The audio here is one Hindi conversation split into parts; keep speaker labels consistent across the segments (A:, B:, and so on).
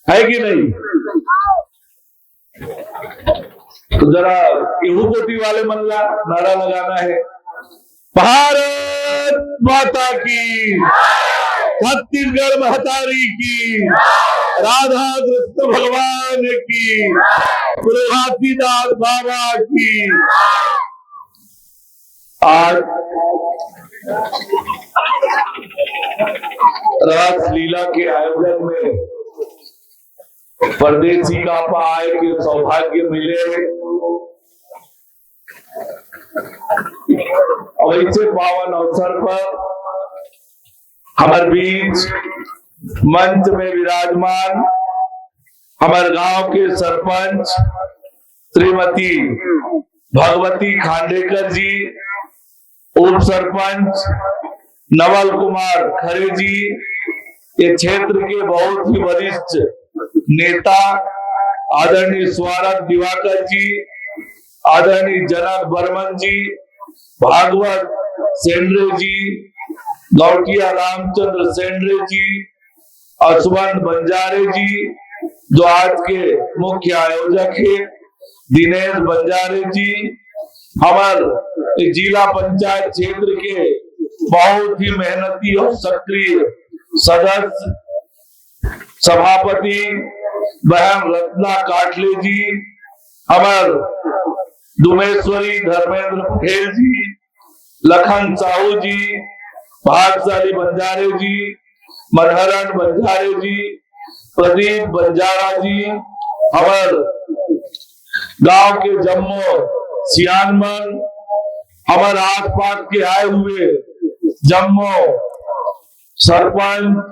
A: है कि नहीं? तो जरा गेहूं कोटी वाले मन ला नारा लगाना है, भारत माता की, छत्तीसगढ़ महतारी की, राधा कृष्ण भगवान की, गुरु घासीदास बाबा की। आज रास लीला के आयोजन में परदेसी का आय के सौभाग्य मिले और ऐसे पावन अवसर पर हमारे बीच मंच में विराजमान हमारे गांव के सरपंच श्रीमती भगवती खांडेकर जी, उप सरपंच नवल कुमार खरे जी, ये क्षेत्र के बहुत ही वरिष्ठ नेता आदरणीय स्वारथ दिवाकर जी, आदरणीय जनक बर्मन जी, भागवत सेंड्रे जी, गौटिया रामचंद्र सेंड्रे जी, असवन बंजारे जी, जो आज के मुख्य आयोजक है, दिनेश बंजारे जी, हमारे जिला पंचायत क्षेत्र के बहुत ही मेहनती और सक्रिय सदस्य सभापति बहन रत्ना काटले जी, हमार दुमेश्वरी धर्मेंद्र पटेल जी, लखन साहू जी, भागशाली बंजारे जी, मनहरन बंजारे जी, प्रदीप बंजारा जी, हमार गांव के जम्मू सियानमन, हमारे आसपास के आए हुए जम्मू सरपंच,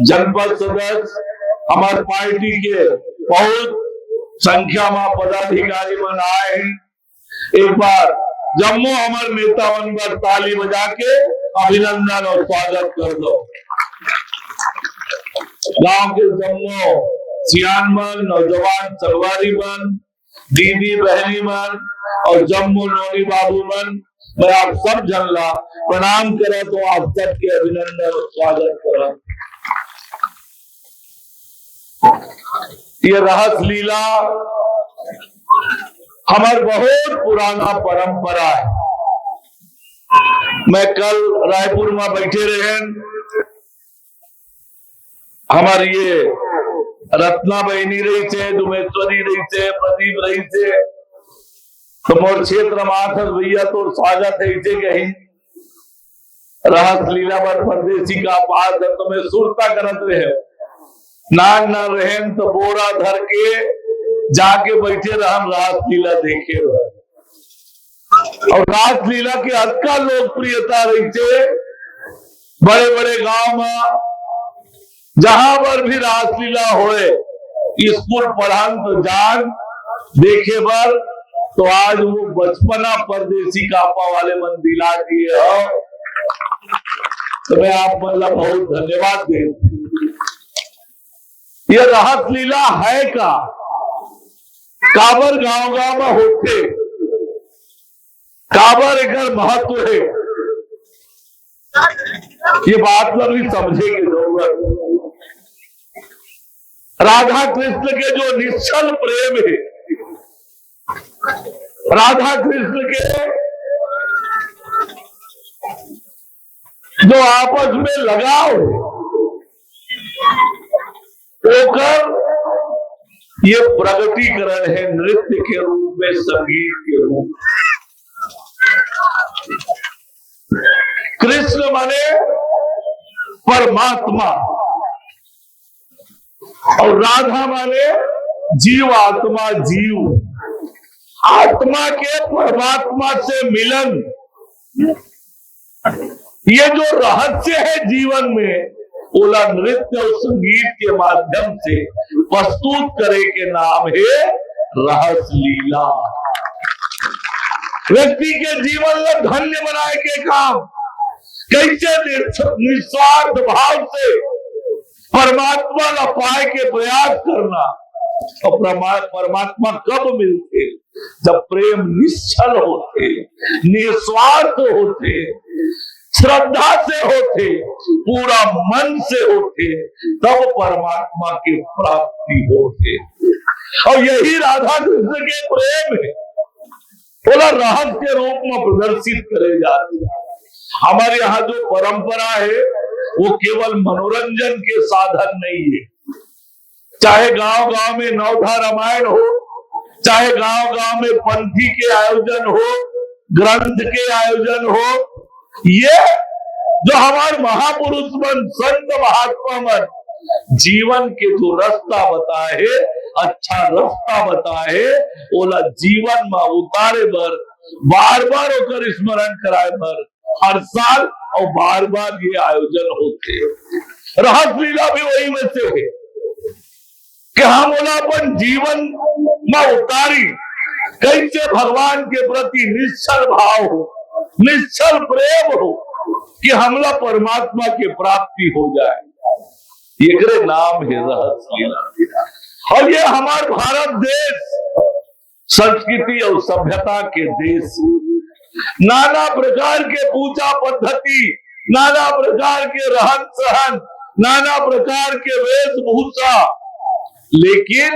A: जनपद सदस्य, हमारे पार्टी के बहुत संख्या में पदाधिकारी मन आए हैं। एक बार जम्मू हमारे नेता मन पर ताली बजा के अभिनंदन और स्वागत कर दो। गांव के जम्मू सियानमन, नौजवान संगवारी मन, दीदी बहनी मन और जम्मू नोनी बाबू मन, मैं आप सब जन ला प्रणाम करा तो आप सबके अभिनंदन और स्वागत करा। ये रहस लीला हमार बहुत पुराना परंपरा है। मैं कल रायपुर में बैठे रहे, हमारे ये रत्ना बहनी रही थे, दुमेश्वरी रही थे, प्रदीप रही थे, तो मोर क्षेत्र में भैया तो स्वागत है इसे कहीं रहस लीला पर परदेसी का पास है, तो मैं सुरता करत रहे नाग न रहे तो बोरा धर के जाके बैठे रहम रास लीला देखे। और रास लीला के अतका लोकप्रियता रही थे बड़े बड़े गांव में, जहां पर भी रास लीला होए स्कूल पढ़ान तो जान देखे बर। तो आज वो बचपना परदेसी कापा वाले मन दिला दिए हो, तो मैं आप मतलब बहुत धन्यवाद दे। ये रहस लीला है का काबर गांव गांव में होते, काबर एक महत्व है, ये बात पर भी समझे की जरूरत। राधा कृष्ण के जो निश्चल प्रेम है, राधा कृष्ण के जो आपस में लगाव होकर ये प्रगटीकरण है नृत्य के रूप में, संगीत के रूप में। कृष्ण माने परमात्मा और राधा माने जीव आत्मा, जीव आत्मा के परमात्मा से मिलन। ये जो रहस्य है जीवन में, ओला नृत्य और संगीत के माध्यम से प्रस्तुत करे के नाम है रहस लीला। व्यक्ति के जीवन में धन्य बनाए के काम कैसे निस्वार्थ भाव से परमात्मा ला पाए के प्रयास करना। और परमात्मा कब मिलते? जब प्रेम निश्चल होते, निस्वार्थ होते, श्रद्धा से होते, पूरा मन से होते, तब परमात्मा की प्राप्ति होते। और यही राधा कृष्ण के प्रेम है, बोला रहस्य रूप में प्रदर्शित करे जाते। हमारे यहाँ जो परंपरा है वो केवल मनोरंजन के साधन नहीं है। चाहे गांव गांव में नवधा रामायण हो, चाहे गांव गांव में पंथी के आयोजन हो, ग्रंथ के आयोजन हो, ये जो हमारे महापुरुष मन, संत महात्मा मन जीवन के जो रास्ता बताए, अच्छा रास्ता बताए, बोला जीवन में उतारे बर, बार बार होकर स्मरण कराए बर, हर साल और बार बार ये आयोजन होते। रहस्य लीला भी वही में से है कि हम बोला अपन जीवन में उतारी कैसे भगवान के प्रति निश्चल भाव हो, निश्चल प्रेम हो कि हमला परमात्मा की प्राप्ति हो जाए। ये नाम है रहस्य लीला। और ये हमारे भारत देश संस्कृति और सभ्यता के देश, नाना प्रकार के पूजा पद्धति, नाना प्रकार के रहन सहन, नाना प्रकार के वेशभूषा, लेकिन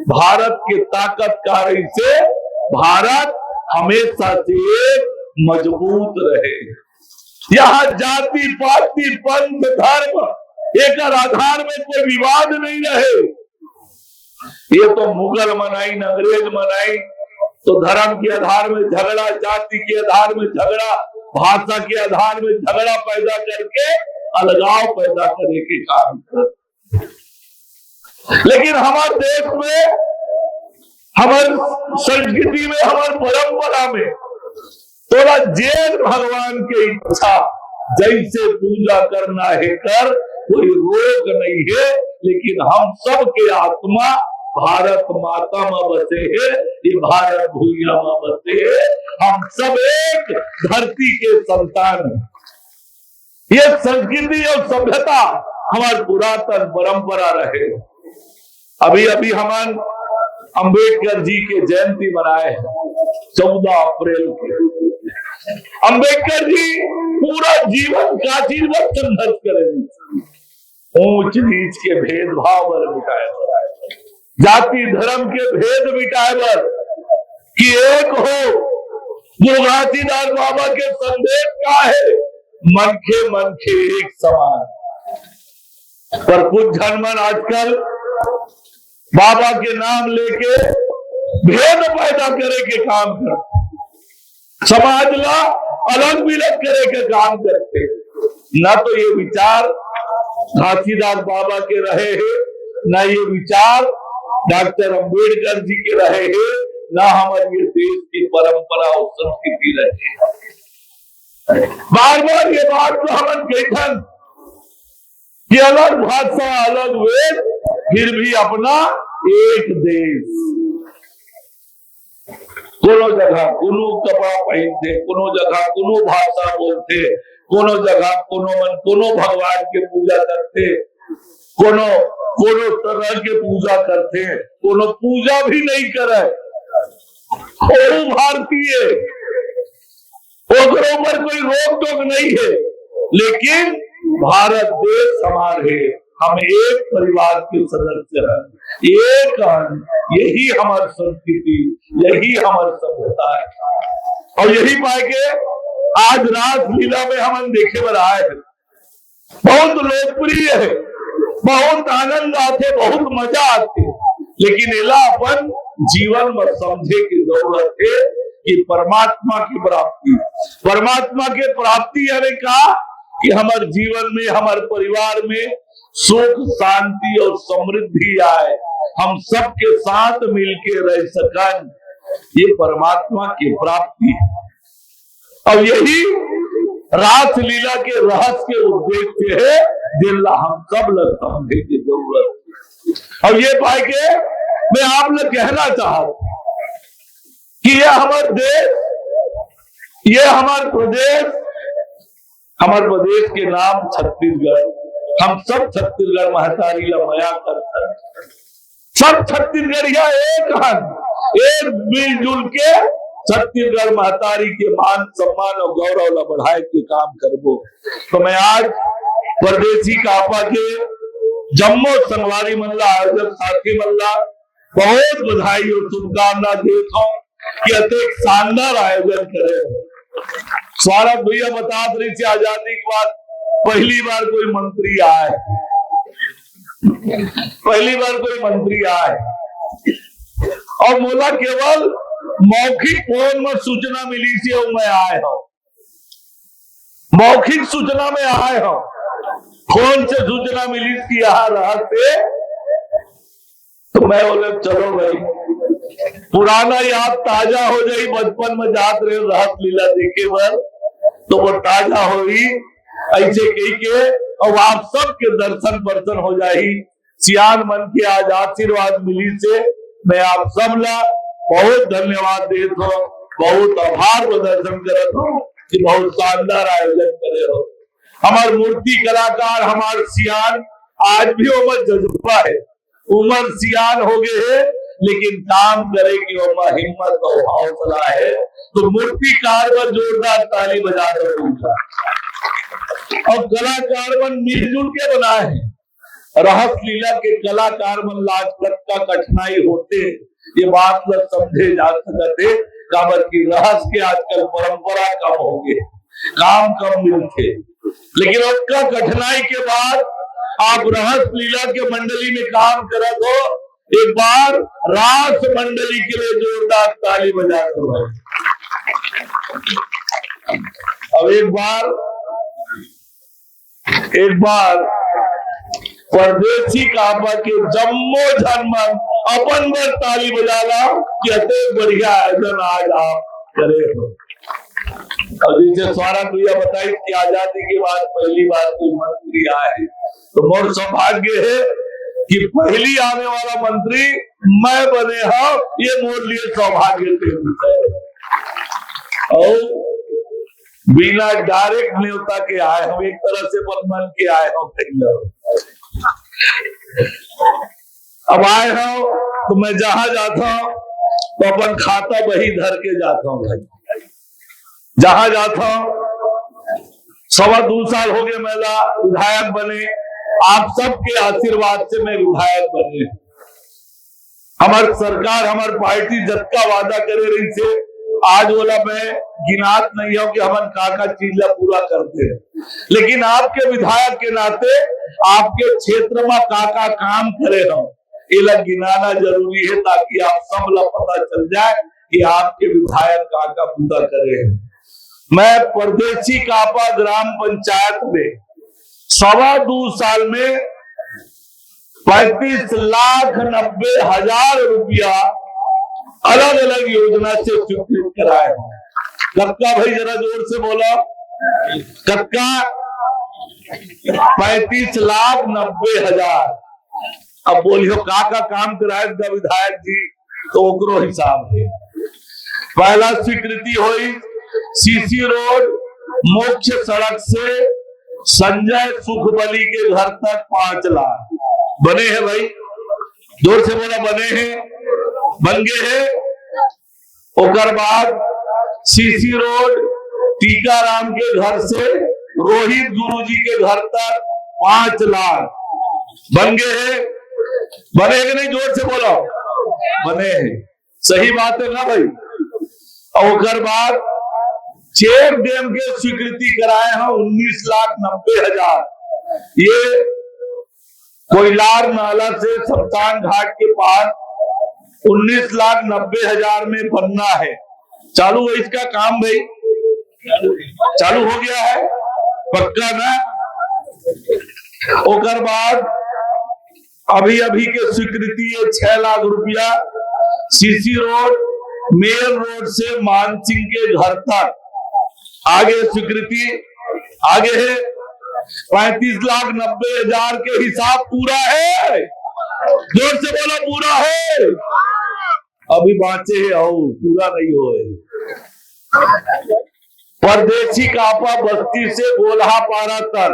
A: भारत के ताकत कार्य से भारत हमेशा से मजबूत रहे। यहाँ जाति पाति पंथ धर्म एक आधार में कोई विवाद नहीं रहे। ये तो मुगल मनाई, अंग्रेज मनाई, तो धर्म के आधार में झगड़ा, जाति के आधार में झगड़ा, भाषा के आधार में झगड़ा पैदा करके अलगाव पैदा करने के काम करते। लेकिन हमारे देश में, हमारी संस्कृति में, हमारी परंपरा में थोड़ा जैन भगवान की इच्छा जैसे पूजा करना है कर, कोई रोक नहीं है। लेकिन हम सब के आत्मा भारत माता में बसे है, ये भारत भूइया में बसे है, हम सब एक धरती के संतान हैं। ये संस्कृति और सभ्यता हमारी पुरातन परंपरा रहे। अभी अभी हम अंबेडकर जी के जयंती मनाए 14 अप्रैल के। अंबेडकर जी पूरा जीवन का जीवन संघर्ष करेंगे, ऊंच नीच के भेदभाव पर मिटाए, जाति धर्म के भेद मिटाए बर कि एक हो। जो घासीदास बाबा के संदेश का है, मन के एक समान। पर कुछ जनमन आजकल बाबा के नाम लेके भेद पैदा करे के काम करते, समाज ला अलग विलग करे के काम करते। न तो ये विचार घासीदास बाबा के रहे हैं, न ये विचार डॉक्टर अंबेडकर जी के रहे हैं, न हमारे ये देश की परंपरा और संस्कृति रहे। बार बार ये बात तो हम कहते कि अलग भाषा, अलग वेद, फिर भी अपना एक देश। कोनो जगह कोनो कपड़ा पहनते, कोनो जगह कोनो भाषा बोलते, कोनो जगह कोनो मन कोनो भगवान के पूजा करते, कोनो कोनो तरह के पूजा करते, कोनो पूजा भी नहीं करे। वो भारतीय, ओकरों पर कोई रोक टोक नहीं है। लेकिन भारत देश हमारे, हम एक परिवार के सदस्य हैं, एक यही हमारी संस्कृति, यही हमारी सभ्यता है। और यही पाए के आज रास लीला में हम देखे में आए हैं, बहुत लोकप्रिय है, बहुत आनंद आते, बहुत मजा आते। लेकिन इला अपन जीवन में समझे की जरूरत है कि परमात्मा की प्राप्ति, परमात्मा के प्राप्ति यानी कहा कि हमारे जीवन में, हमारे परिवार में सुख शांति और समृद्धि आए, हम सबके साथ मिलके रह सकन, ये परमात्मा की प्राप्ति है। और यही रास लीला के रहस्य के उद्देश्य है, जिला हम सब लोग समझे की जरूरत है। और ये पाए के मैं आप लोग कहना चाहता कि यह हमारा देश, ये हमारा प्रदेश के नाम छत्तीसगढ़, हम सब छत्तीसगढ़ महतारी लमया करते, सब छत्तीसगढ़िया एक हन, एक मिलजुल के छत्तीसगढ़ महतारी के मान सम्मान और गौरव ला बढ़ाए के काम करबो। तो मैं आज परदेसी कापा के जम्मो संगवारी मल्ला आयोजक साथी मल्ला बहुत बधाई और शुभकामना देता हूँ कि अत्यंत शानदार आयोजन करे। स्वागत भैया बता रही थी आजादी के बाद पहली बार कोई मंत्री आए, पहली बार कोई मंत्री आए और मोला केवल मौखिक फोन में सूचना मिली थी और मैं आए हूं, मौखिक सूचना में आए हूं, फोन से सूचना मिली थी यहाँ रहते। तो मैं बोले चलो भाई पुराना याद ताजा हो जाई, बचपन में जात रहे रात लीला देखे बार तो वो ताजा होगी ऐसे कही के और आप सबके दर्शन वर्शन हो जाही। सियान मन के आज आशीर्वाद मिली से मैं आप सब ला बहुत धन्यवाद देता हूँ, बहुत आभार प्रदर्शन करता हूँ कि बहुत शानदार आयोजन करे हो। हमारे मूर्ति कलाकार हमारे सियान आज भी उम्र जज्बा है, उम्र सियान हो गए है लेकिन काम करे की उम्र हिम्मत और हौसला है। तो मूर्तिकार पर जोरदार ताली बजा दो। और कलाकार मन मिलजुल के बनाए हैं। रहस लीला के कलाकार मन लाजपत का कठिनाई होते ये बात न समझे जा सकते, काबर की रहस के आजकल परंपरा कम हो गए, काम कम मिलते, लेकिन उसका कठिनाई के बाद आप रहस लीला के मंडली में काम करा दो। एक बार रास मंडली के लिए जोरदार ताली बजा दो। अब एक बार परदेसी कापा के जम्मो जनमन अपन बार ताली बजाला कि अति बढ़िया आयोजन आज आप करे हो। और जिसे स्वागत भैया बताई कि आजादी के बाद पहली बार कोई मंत्री आए, तो मोर सौभाग्य है कि पहली आने वाला मंत्री मैं बने हूं, ये मोर लिए सौभाग्य के विषय है। और बिना डायरेक्ट न्योता के आए हम, एक तरह से मन के आए हम। अब आए हो तो मैं जहां जाता हूं तो अपन खाता बही धर के जाता हूं भाई, जहां जाता हूं। 2.25 साल हो गए मेरा विधायक बने, आप सबके आशीर्वाद से मैं विधायक बने। हमारी सरकार हमारी पार्टी जत्का वादा करे रही से आज बोला मैं गिनात नहीं हूं कि हम काका चीज ला पूरा करते हैं, लेकिन आपके विधायक के नाते आपके क्षेत्र में काका काम करे हम ये ला गिनाना जरूरी है, ताकि आप सब ला पता चल जाए कि आपके विधायक काका पूरा करे हैं। मैं परदेसी कापा ग्राम पंचायत में 2.25 साल में 35,90,000 रुपया अलग अलग योजना से स्वीकृत कराए हैं। कक्का भाई जरा जोर से बोलो, कक्का 35,90,000। अब बोलियो काका काम कराए विधायक जी, तो ओकरो हिसाब है। पहला स्वीकृति हुई सीसी रोड मुख्य सड़क से संजय सुखबली के घर तक 5 लाख बने हैं भाई, जोर से बोला बने हैं, बन गए हैं। ओकर बाद सीसी रोड टीकाराम के घर से रोहित गुरुजी के घर तक 5 लाख बन गए हैं, बने कि नहीं? जोर से बोलो, बने हैं, सही बात है ना भाई। और ओकर बाद चेक डैम के स्वीकृति कराए हैं 19,90,000। ये कोयलार नाला से शमशान घाट के पास 19,90,000 में बनना है। चालू है इसका काम भाई, चालू हो गया है पक्का ना। ओकर बाद अभी के स्वीकृति है 6 लाख रुपया सीसी रोड मेन रोड से मानसिंह के घर तक। आगे स्वीकृति आगे है 35,90,000 के हिसाब पूरा है, जोर से बोलो पूरा है। अभी बाँचे है और पूरा नहीं हो। परदेसी कापा बस्ती से गोल्हापारा तक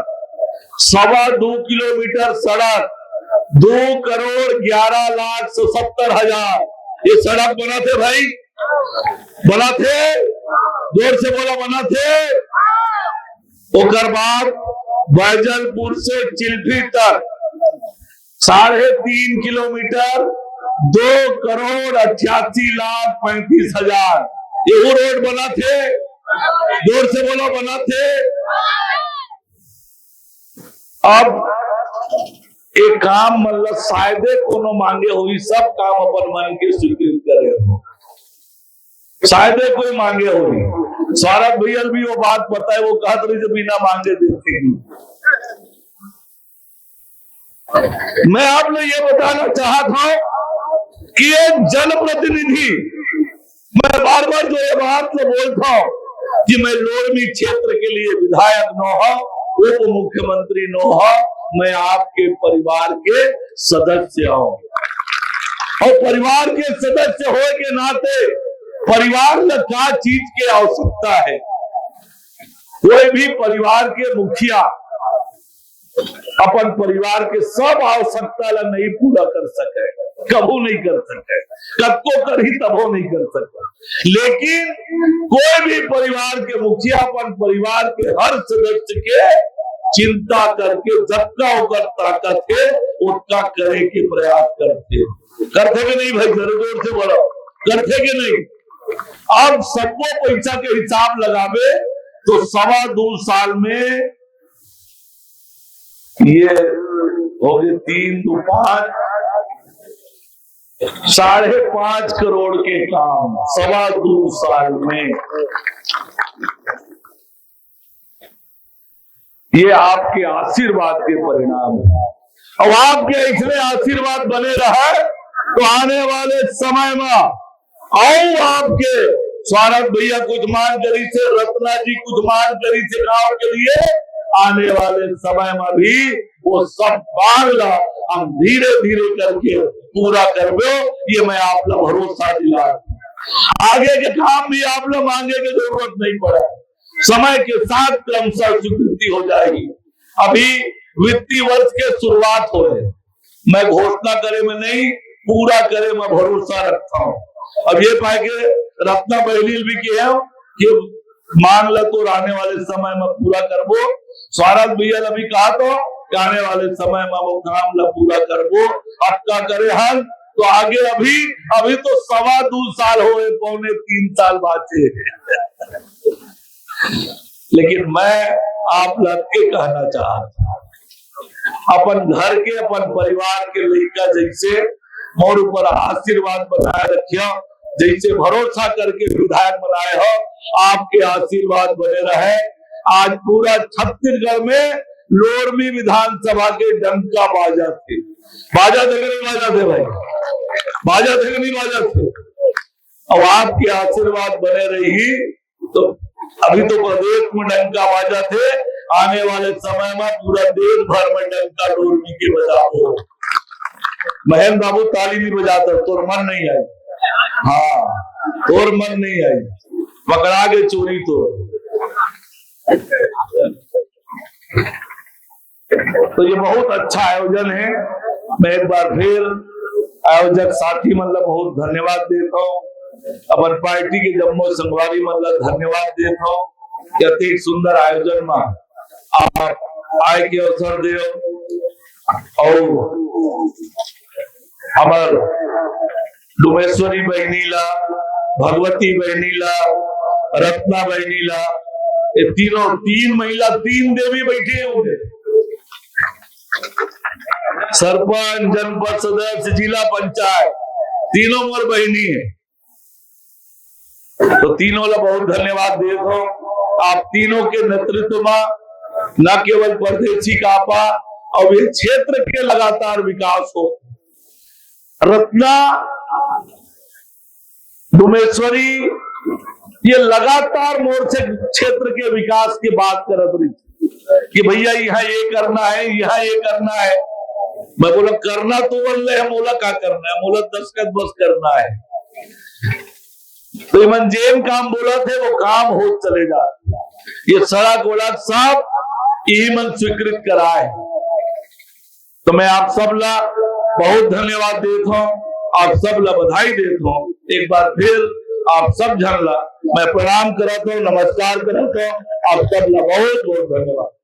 A: 2.25 किलोमीटर सड़क 2,11,70,000 ये सड़क बना थे भाई। बना थे, जोर से बोला बना थे। ओकर बाद बैजलपुर से चिल्फी तक 3.5 किलोमीटर 2,88,35,000 ये रोड बना थे। जोर से बोला बना थे। अब एक काम मतलब शायदे कोनो मांगे हुई, सब काम अपन मन के स्वीकृत करे हो, शायदे कोई मांगे हुई। सौरभ भैया भी वो बात पता है, वो कहते रही जो बिना मांगे देते हैं। मैं आप लोग ये बताना चाहता हूं कि एक जनप्रतिनिधि, मैं बार बार जो ये बात तो बोलता हूं कि मैं लोरमी क्षेत्र के लिए विधायक न हो, उप मुख्यमंत्री न हो, मैं आपके परिवार के सदस्य हूं। और परिवार के सदस्य होने के नाते परिवार में क्या चीज की आवश्यकता है, कोई भी परिवार के मुखिया अपन परिवार के सब आवश्यकता ला नहीं पूरा कर सके, कबू नहीं कर सके, कब को कर ही तबो नहीं कर सके। लेकिन कोई भी परिवार के मुखिया अपन परिवार के हर सदस्य के चिंता करके जबका होकर ताकत है उतना करे के प्रयास करते कि नहीं भाई, जोर से बोलो, करते कि नहीं। अब सबको पैसा के हिसाब लगावे तो 2.25 साल में ये हो गए 3 2 5 5.5 करोड़ के काम 2.25 साल में। ये आपके आशीर्वाद के परिणाम है। अब आपके इसलिए आशीर्वाद बने रहा तो आने वाले समय में और आपके सौरभ भैया कुछ मान करी से, रत्ना जी कुछ मान करी से गांव के लिए आने वाले समय में भी वो सब मांगला हम धीरे धीरे करके पूरा कर दो, ये मैं आप लोग भरोसा दिला। आगे के काम भी आप लोग मांगे की जरूरत नहीं पड़ा, समय के साथ क्रमशः स्वीकृति हो जाएगी। अभी वित्तीय वर्ष के शुरुआत हो रहे, मैं घोषणा करे में नहीं, पूरा करे में भरोसा रखता हूँ। अब ये पाए के रत्ना बहलील भी किया कि मांग ल तो आने वाले समय में पूरा करबो। सौरभ भैया ने भी कहा तो आने वाले समय में वो काम ला पूरा करबो। अटका करे हल तो आगे अभी तो 2.25 साल हो, 2.25-3 साल बाचे। लेकिन मैं आप लोग के कहना चाहता हूं, अपन घर के अपन परिवार के लड़का जैसे मोर ऊपर आशीर्वाद बनाए रखियो, जैसे भरोसा करके विधायक बनाए हो, आपके आशीर्वाद बने रहे। आज पूरा छत्तीसगढ़ में लोरमी विधानसभा के डंका बाजा थे, बाजा थे नहीं बाजा थे भाई, बाजा थे नहीं बाजा थे। अब आपके आशीर्वाद बने रही तो अभी तो प्रदेश में डंका बाजा थे, आने वाले समय में पूरा देश भर में डंका लोरमी के बजाओ। महेंद्र बाबू ताली नहीं बजाता, तोर मन नहीं आई, हाँ तोर मन नहीं आई, पकड़ा के चोरी तो ये बहुत अच्छा आयोजन है। मैं एक बार फिर आयोजक साथी मतलब बहुत धन्यवाद देता हूँ, अपन पार्टी के जम्मू संगवारी मतलब धन्यवाद देता हूँ। अति सुंदर आयोजन में आप आए के अवसर दे और हमार डुमेश्वरी बहनीला, भगवती बहनीला, रत्ना बहनीला, ये तीन महिला 3 देवी बैठे होंगे, सरपंच, जनपद सदस्य, जिला पंचायत, तीनों मोर बहनी है। तो तीनों ला बहुत धन्यवाद देता हूँ। आप तीनों के नेतृत्व में न केवल परदेशी कापा और इस क्षेत्र के लगातार विकास हो। रत्ना, डुमेश्वरी ये लगातार मोर्चे क्षेत्र के विकास की बात करत रही कि भैया यहाँ ये करना है, यहाँ ये करना है। मैं बोला करना तो बोल रहे, मोला क्या करना है, मोला दस्तखत बस करना है। तो मन जेम काम बोला थे वो काम हो चलेगा। ये सड़क वड़क सब यही मन स्वीकृत कराए। तो मैं आप सब ला बहुत धन्यवाद देता हूँ, आप सब ला बधाई देता हूँ। एक बार फिर आप सब जानला मैं प्रणाम करता हूँ, नमस्कार करता हूँ। आप सबला बहुत बहुत धन्यवाद।